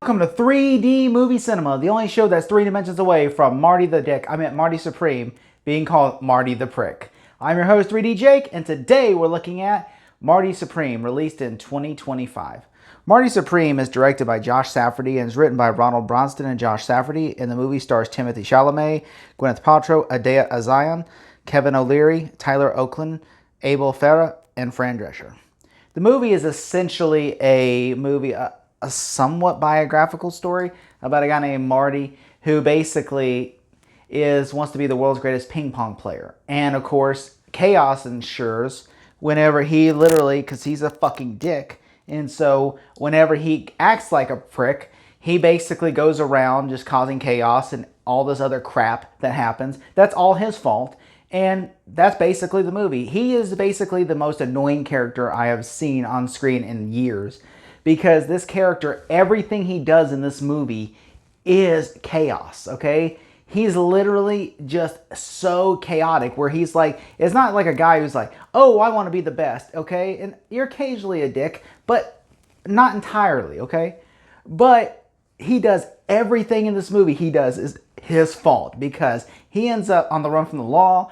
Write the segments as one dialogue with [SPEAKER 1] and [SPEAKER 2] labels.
[SPEAKER 1] Welcome to 3D Movie Cinema, the only show that's 3 dimensions away from Marty the Dick, Marty Supreme, being called Marty the Prick. I'm your host, 3D Jake, and today we're looking at Marty Supreme, released in 2025. Marty Supreme is directed by Josh Safdie and is written by Ronald Bronston and Josh Safdie, and the movie stars Timothy Chalamet, Gwyneth Paltrow, Adea Azion, Kevin O'Leary, Tyler Oakland, Abel Ferrara, and Fran Drescher. The movie is essentially a somewhat biographical story about a guy named Marty who basically wants to be the world's greatest ping pong player. And of course, chaos ensures whenever he because he's a fucking dick. And so whenever he acts like a prick, he basically goes around just causing chaos and all this other crap that happens. That's all his fault. And that's basically the movie. He is basically the most annoying character I have seen on screen in years. Because this character, everything he does in this movie is chaos, okay? He's literally just so chaotic where he's like, it's not like a guy who's like, oh, I want to be the best, okay? And you're occasionally a dick, but not entirely, okay? But he does everything in this movie he does is his fault because he ends up on the run from the law.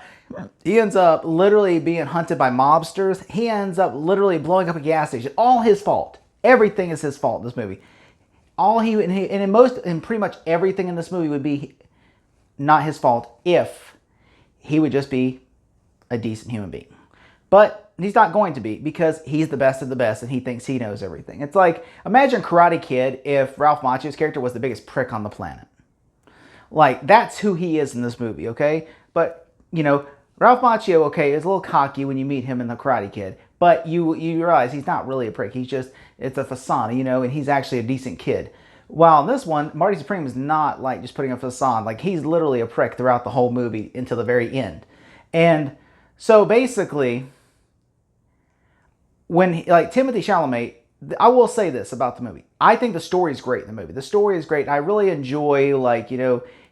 [SPEAKER 1] He ends up literally being hunted by mobsters. He ends up literally blowing up a gas station. All his fault. Everything is his fault in this movie. And pretty much everything in this movie would be not his fault if he would just be a decent human being. But he's not going to be because he's the best of the best and he thinks he knows everything. It's like, imagine Karate Kid if Ralph Macchio's character was the biggest prick on the planet. Like, that's who he is in this movie, okay? But, Ralph Macchio, okay, is a little cocky when you meet him in The Karate Kid. But you realize he's not really a prick. It's a facade, and he's actually a decent kid. While in this one, Marty Supreme is not like just putting a facade. Like, he's literally a prick throughout the whole movie until the very end. And so basically, Timothy Chalamet, I will say this about the movie. I think the story is great in the movie. The story is great. I really enjoy,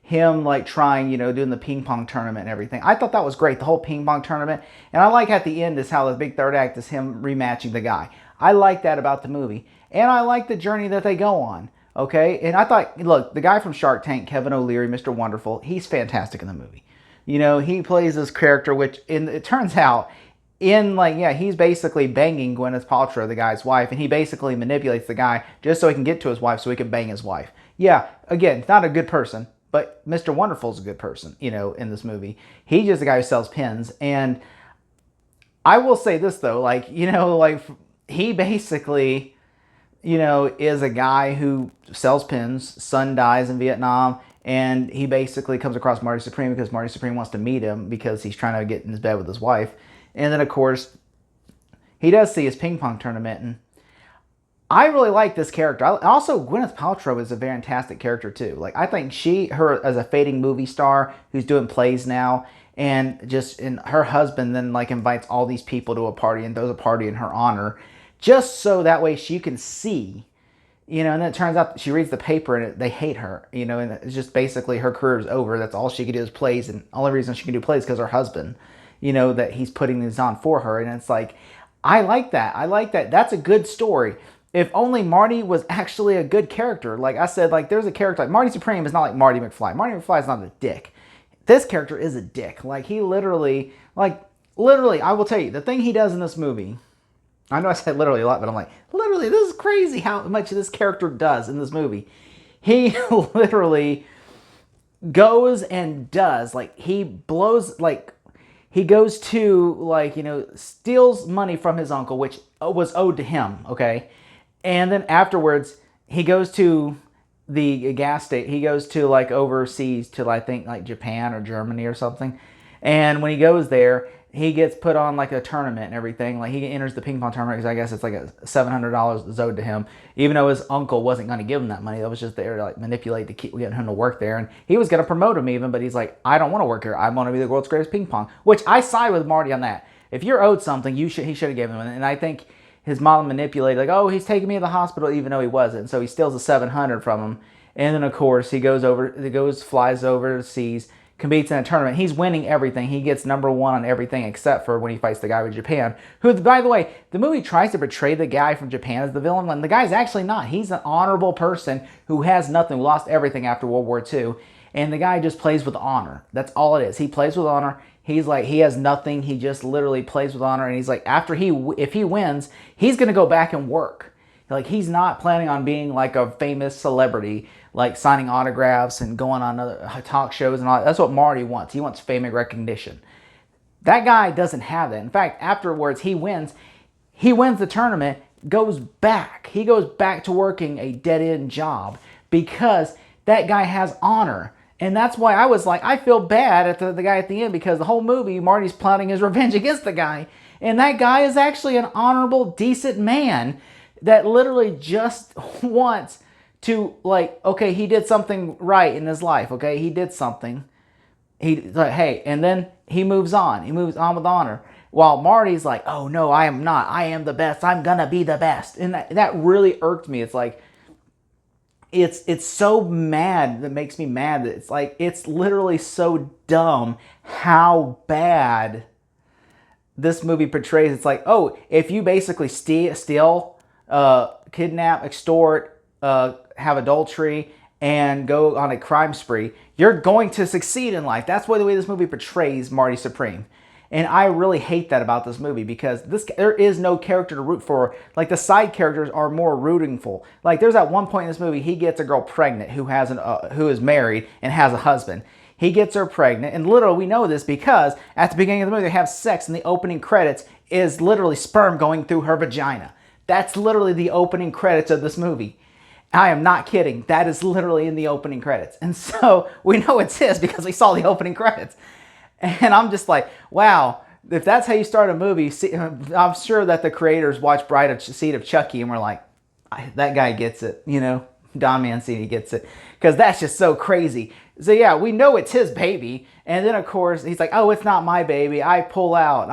[SPEAKER 1] him trying, doing the ping pong tournament and everything. I thought that was great, the whole ping pong tournament. And I like at the end is how the big third act is him rematching the guy. I like that about the movie. And I like the journey that they go on. Okay? And I thought, look, the guy from Shark Tank, Kevin O'Leary, Mr. Wonderful, he's fantastic in the movie. He plays this character, which it turns out, he's basically banging Gwyneth Paltrow, the guy's wife, and he basically manipulates the guy just so he can get to his wife so he can bang his wife. Yeah, again, not a good person. But Mr. Wonderful's a good person, in this movie. He's just the guy who sells pins. And I will say this, though. He basically, is a guy who sells pins. Son dies in Vietnam. And he basically comes across Marty Supreme because Marty Supreme wants to meet him because he's trying to get in his bed with his wife. And then, of course, he does see his ping pong tournament. And I really like this character. Also, Gwyneth Paltrow is a fantastic character, too. I think her as a fading movie star who's doing plays now, and her husband then, invites all these people to a party and throws a party in her honor, just so that way she can see, and then it turns out she reads the paper and they hate her, and it's just basically her career is over. That's all she could do is plays, and the only reason she can do plays is because her husband, that he's putting these on for her, and it's like, I like that. That's a good story. If only Marty was actually a good character. Like I said, there's a character Marty Supreme is not like Marty McFly. Marty McFly is not a dick. This character is a dick. He literally, I will tell you, the thing he does in this movie, I know I said literally a lot, but I'm like, literally, this is crazy how much this character does in this movie. He literally goes and does, he blows, he goes to, steals money from his uncle, which was owed to him, okay? And then afterwards, he goes to the gas station. He goes to overseas to I think Japan or Germany or something. And when he goes there, he gets put on a tournament and everything. He enters the ping pong tournament because I guess it's a $700 is owed to him, even though his uncle wasn't going to give him that money. That was just there to manipulate to keep getting him to work there. And he was going to promote him even, but he's like, I don't want to work here. I want to be the world's greatest ping pong. Which I side with Marty on that. If you're owed something, he should have given him. And I think his mom manipulated, he's taking me to the hospital, even though he wasn't. So he steals the $700 from him. And then, of course, flies overseas, competes in a tournament. He's winning everything. He gets number one on everything except for when he fights the guy with Japan, who, by the way, the movie tries to portray the guy from Japan as the villain, when the guy's actually not. He's an honorable person who has nothing, who lost everything after World War II, and the guy just plays with honor. That's all it is. He plays with honor. He's like, he has nothing. He just literally plays with honor, and he's like, if he wins, he's going to go back and work. Like, he's not planning on being like a famous celebrity, like signing autographs and going on other talk shows and all that. That's what Marty wants. He wants fame and recognition. That guy doesn't have that. In fact, afterwards, he wins the tournament, goes back. He goes back to working a dead-end job because that guy has honor. And that's why I was like, I feel bad at the guy at the end, because the whole movie, Marty's plotting his revenge against the guy. And that guy is actually an honorable, decent man that literally just wants to, like, okay, he did something right in his life, okay? He did something. He's like, hey, and then he moves on. He moves on with honor. While Marty's like, oh, no, I am not. I am the best. I'm going to be the best. And that really irked me. It's like, it's so mad, that makes me mad. That it's like, it's literally so dumb how bad this movie portrays. It's like, oh, if you basically steal, kidnap, extort, have adultery, and go on a crime spree, you're going to succeed in life. That's the way this movie portrays Marty Supreme. And I really hate that about this movie, because there is no character to root for. Like, the side characters are more rootingful. Like, there's at one point in this movie, he gets a girl pregnant who is married and has a husband. He gets her pregnant, and literally we know this because at the beginning of the movie they have sex, and the opening credits is literally sperm going through her vagina. That's literally the opening credits of this movie. I am not kidding. That is literally in the opening credits. And so we know it's his because we saw the opening credits. And I'm just like, wow, if that's how you start a movie, I'm sure that the creators watched Bride Seed of Chucky and were like, that guy gets it, you know, Don Mancini gets it. Because that's just so crazy. So yeah, we know it's his baby. And then of course, he's like, oh, it's not my baby. I pull out.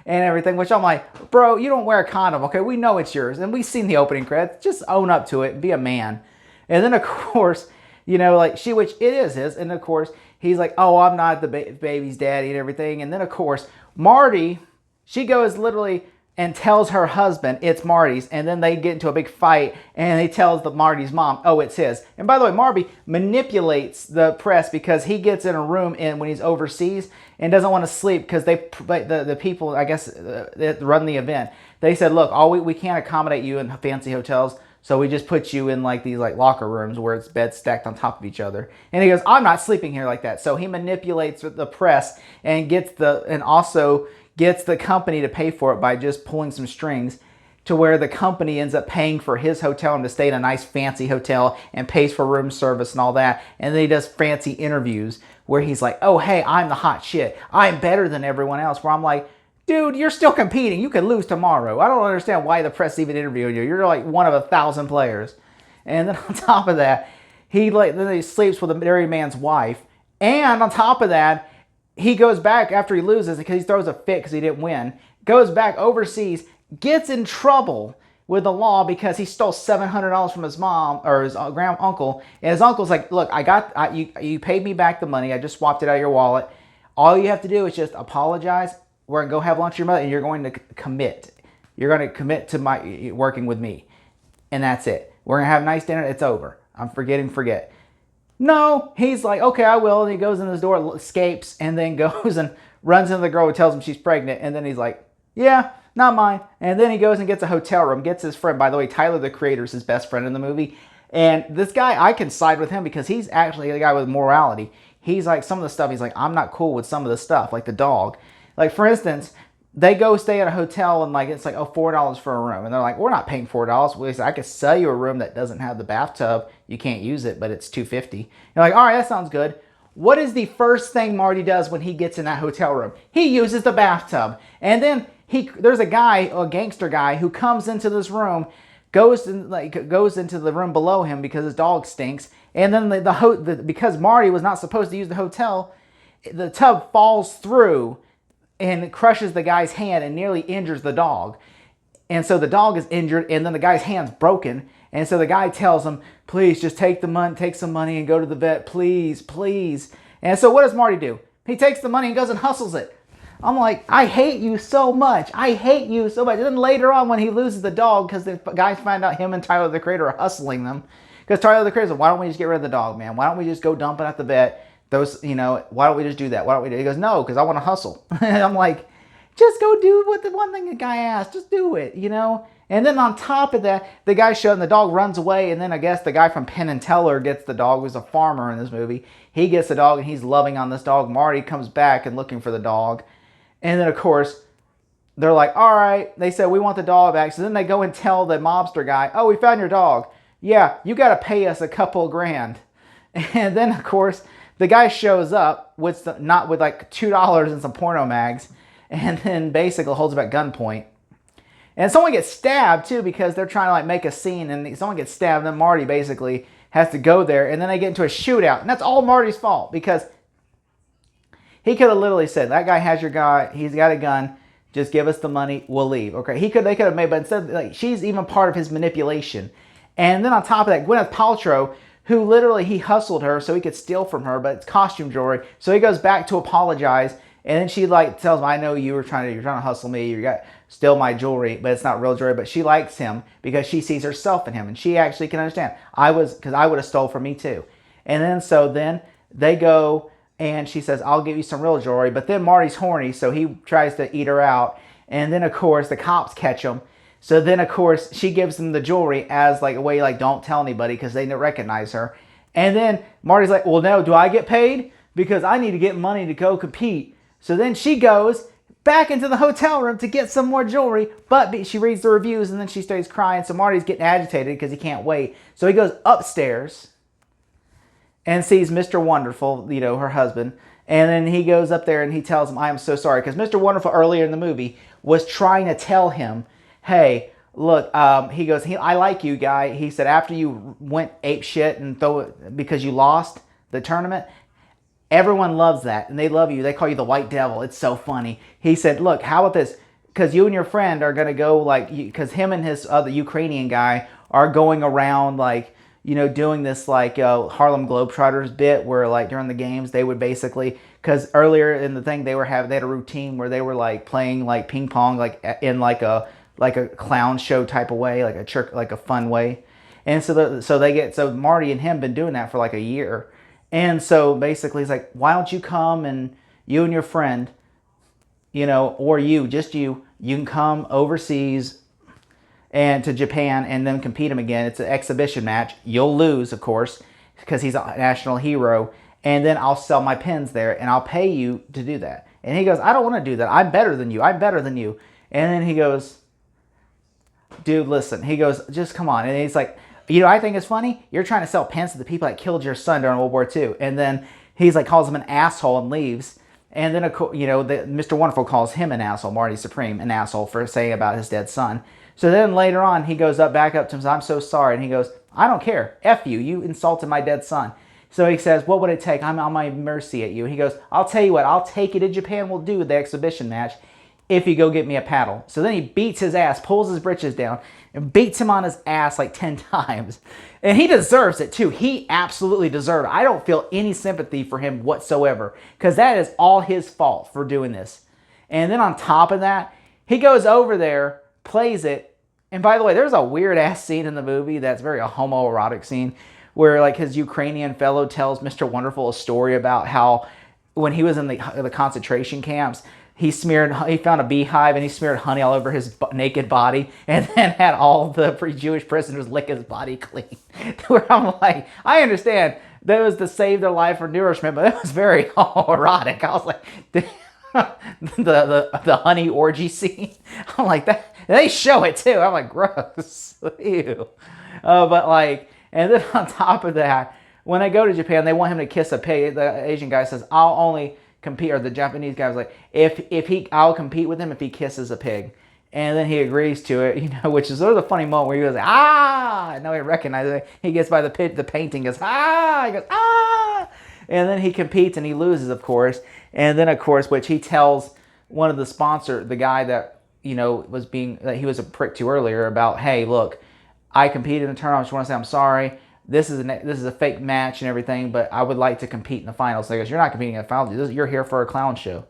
[SPEAKER 1] And everything, which I'm like, bro, you don't wear a condom, okay? We know it's yours. And we've seen the opening credits. Just own up to it and be a man. And then of course, you know, like, which it is his. And of course, he's like, oh, I'm not the baby's daddy and everything. And then, of course, Marty, she goes literally and tells her husband it's Marty's. And then they get into a big fight, and he tells Marty's mom, oh, it's his. And by the way, Marty manipulates the press because he gets in a room when he's overseas and doesn't want to sleep because the people, I guess, that run the event, they said, look, we can't accommodate you in fancy hotels. So we just put you in like these like locker rooms where it's beds stacked on top of each other. And he goes, I'm not sleeping here like that. So he manipulates the press and also gets the company to pay for it by just pulling some strings, to where the company ends up paying for his hotel and to stay in a nice fancy hotel and pays for room service and all that. And then he does fancy interviews where he's like, oh, hey, I'm the hot shit. I'm better than everyone else. Where I'm like, dude, you're still competing. You could lose tomorrow. I don't understand why the press even interviewed you. You're like one of 1,000 players. And then on top of that, then he sleeps with a married man's wife. And on top of that, he goes back after he loses because he throws a fit because he didn't win. Goes back overseas, gets in trouble with the law because he stole $700 from his mom or his uncle. And his uncle's like, look, you paid me back the money. I just swapped it out of your wallet. All you have to do is just apologize. We're going to go have lunch with your mother, and you're going to commit. You're going to commit to working with me. And that's it. We're going to have a nice dinner. It's over. I'm forget. No, he's like, okay, I will. And he goes in his door, escapes, and then goes and runs into the girl who tells him she's pregnant. And then he's like, yeah, not mine. And then he goes and gets a hotel room, gets his friend. By the way, Tyler, the creator, is his best friend in the movie. And this guy, I can side with him because he's actually the guy with morality. He's like, some of the stuff, he's like, I'm not cool with some of the stuff, like the dog. Like, for instance, they go stay at a hotel and like it's like, oh, $4 for a room. And they're like, we're not paying $4. I could sell you a room that doesn't have the bathtub. You can't use it, but it's $250. You're like, all right, that sounds good. What is the first thing Marty does when he gets in that hotel room? He uses the bathtub. And then there's a gangster guy who comes into this room, goes into the room below him because his dog stinks. And then because Marty was not supposed to use the hotel, the tub falls through and crushes the guy's hand and nearly injures the dog. And so the dog is injured, and then the guy's hand's broken. And so the guy tells him, please just take some money and go to the vet, please. And so what does Marty do? He takes the money and goes and hustles it. I'm like, I hate you so much. I hate you so much. And then later on when he loses the dog, because the guys find out him and Tyler the Creator are hustling them. Because Tyler the Creator says, why don't we just get rid of the dog, man? Why don't we just go dump it at the vet? Those, why don't we just do that? Why don't we do it? He goes, no, because I want to hustle. And I'm like, just go do what the one thing the guy asked. Just do it, And then on top of that, the guy showed and the dog runs away. And then I guess the guy from Penn and Teller gets the dog, who's a farmer in this movie. He gets the dog and he's loving on this dog. Marty comes back and looking for the dog. And then, of course, they're like, all right. They said, we want the dog back. So then they go and tell the mobster guy, oh, we found your dog. Yeah, you got to pay us a couple grand. And then, of course, the guy shows up not with like $2 and some porno mags. And then basically holds him at gunpoint. And someone gets stabbed, too, because they're trying to like make a scene. And someone gets stabbed. And then Marty basically has to go there. And then they get into a shootout. And that's all Marty's fault. Because he could have literally said, that guy has your guy. He's got a gun. Just give us the money. We'll leave. Okay. They could have made, but instead, like, she's even part of his manipulation. And then on top of that, Gwyneth Paltrow, who literally, he hustled her so he could steal from her, but it's costume jewelry. So he goes back to apologize. And then she like tells him, I know you're trying to hustle me. You got steal my jewelry, but it's not real jewelry. But she likes him because she sees herself in him. And she actually can understand. Because I would have stole from me too. And then they go and she says, I'll give you some real jewelry. But then Marty's horny, so he tries to eat her out. And then, of course, the cops catch him. So then, of course, she gives them the jewelry as like a way, like, don't tell anybody because they don't recognize her. And then Marty's like, well, no, do I get paid? Because I need to get money to go compete. So then she goes back into the hotel room to get some more jewelry, but she reads the reviews and then she starts crying. So Marty's getting agitated because he can't wait. So he goes upstairs and sees Mr. Wonderful, her husband. And then he goes up there and he tells him, I am so sorry. Because Mr. Wonderful earlier in the movie was trying to tell him, hey, look, he goes, I like you, guy. He said, after you went ape shit and throw it because you lost the tournament, everyone loves that, and they love you. They call you the White Devil. It's so funny. He said, look, how about this? Because you and your friend are going to go, like, because him and his other Ukrainian guy are going around, like, doing this, like, Harlem Globetrotters bit where, like, during the games, they would basically, because earlier in the thing, they had a routine where they were, like, playing, like, ping pong, like, in, like a clown show type of way, like a fun way. And so Marty and him been doing that for, like, a year. And so basically he's like, why don't you come and you and your friend, or you can come overseas and to Japan and then compete him again. It's an exhibition match. You'll lose, of course, because he's a national hero. And then I'll sell my pins there and I'll pay you to do that. And he goes, I don't want to do that. I'm better than you. I'm better than you. And then he goes, dude, listen. He goes, just come on. And he's like, I think it's funny. You're trying to sell pins to the people that killed your son during World War II. And then he's like, calls him an asshole and leaves. And then, Mr. Wonderful calls him an asshole, Marty Supreme, an asshole for saying about his dead son. So then later on, he goes back up to him and says, I'm so sorry. And he goes, I don't care. F you. You insulted my dead son. So he says, what would it take? I'm on my mercy at you. He goes, I'll tell you what. I'll take you to Japan. We'll do the exhibition match if you go get me a paddle. So then he beats his ass, pulls his britches down, and beats him on his ass like 10 times. And he deserves it too. He absolutely deserved it. I don't feel any sympathy for him whatsoever because that is all his fault for doing this. And then on top of that, he goes over there, plays it. And by the way, there's a weird ass scene in the movie that's very a homoerotic scene where like his Ukrainian fellow tells Mr. Wonderful a story about how when he was in the concentration camps, he found a beehive and he smeared honey all over his naked body and then had all the Jewish prisoners lick his body clean. Where I'm like, I understand that was to save their life for nourishment, but it was very erotic. I was like, the honey orgy scene. I'm like, that they show it too. I'm like, gross. Ew. But like, and then on top of that, when they go to Japan, they want him to kiss a pig. The Asian guy says, I'll only compete, or the Japanese guy was like, I'll compete with him if he kisses a pig. And then he agrees to it, which is sort of the funny moment where he goes, ah, and nobody recognizes it. He gets by the painting, goes, ah, he goes, ah, and then he competes and he loses, of course. And then, of course, which he tells one of the sponsor, the guy that, that he was a prick to earlier about, hey, look, I competed in the tournament. I just want to say I'm sorry. this is a fake match and everything, but I would like to compete in the finals. So he goes, you're not competing in the finals. You're here for a clown show.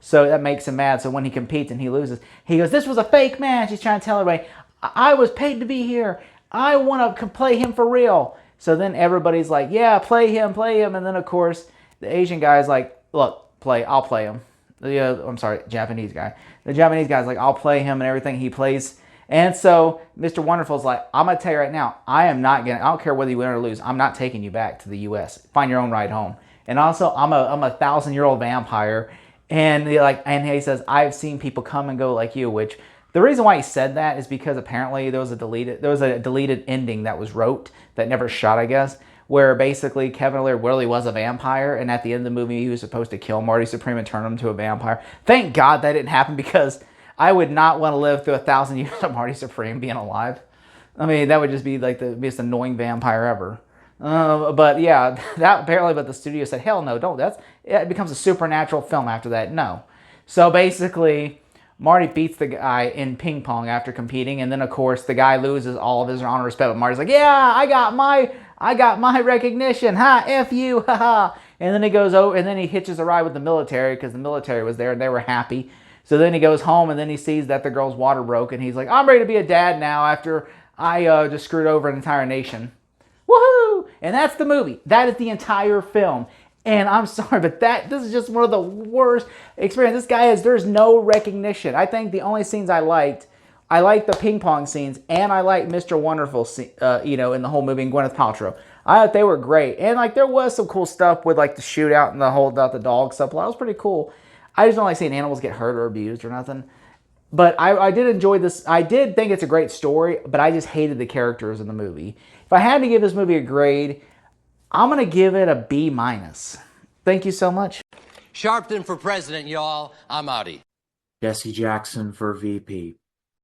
[SPEAKER 1] So that makes him mad. So when he competes and he loses, he goes, this was a fake match. He's trying to tell everybody, I was paid to be here. I want to play him for real. So then everybody's like, yeah, play him. And then, of course, the Asian guy's like, look, I'll play him. I'm sorry, Japanese guy. The Japanese guy's like, I'll play him and everything. He plays. And so Mr. Wonderful's like, I'm going to tell you right now, I don't care whether you win or lose, I'm not taking you back to the U.S. Find your own ride home. And also, I'm a 1,000-year-old vampire. And he says, I've seen people come and go like you, which the reason why he said that is because apparently there was a deleted ending that was wrote that never shot, I guess, where basically Kevin O'Leary really was a vampire, and at the end of the movie he was supposed to kill Marty Supreme and turn him into a vampire. Thank God that didn't happen, because I would not want to live through 1,000 years of Marty Supreme being alive. I mean, that would just be like the most annoying vampire ever. But yeah, but the studio said, hell no, don't. It becomes a supernatural film after that. No. So basically, Marty beats the guy in ping pong after competing, and then of course the guy loses all of his honor and respect. But Marty's like, yeah, I got my recognition, ha, F you, ha. And then he goes, and then he hitches a ride with the military, because the military was there and they were happy. So then he goes home, and then he sees that the girl's water broke, and he's like, I'm ready to be a dad now after I just screwed over an entire nation. Woohoo! And that's the movie. That is the entire film. And I'm sorry, but this is just one of the worst experiences. There's no recognition. I think the only scenes I liked the ping pong scenes, and I liked Mr. Wonderful, in the whole movie, and Gwyneth Paltrow. I thought they were great. And there was some cool stuff with the shootout and the whole about the dog stuff. That was pretty cool. I just don't like seeing animals get hurt or abused or nothing. But I did enjoy this. I did think it's a great story, but I just hated the characters in the movie. If I had to give this movie a grade, I'm going to give it a B-. Thank you so much.
[SPEAKER 2] Sharpton for president, y'all. I'm Marty.
[SPEAKER 3] Jesse Jackson for VP.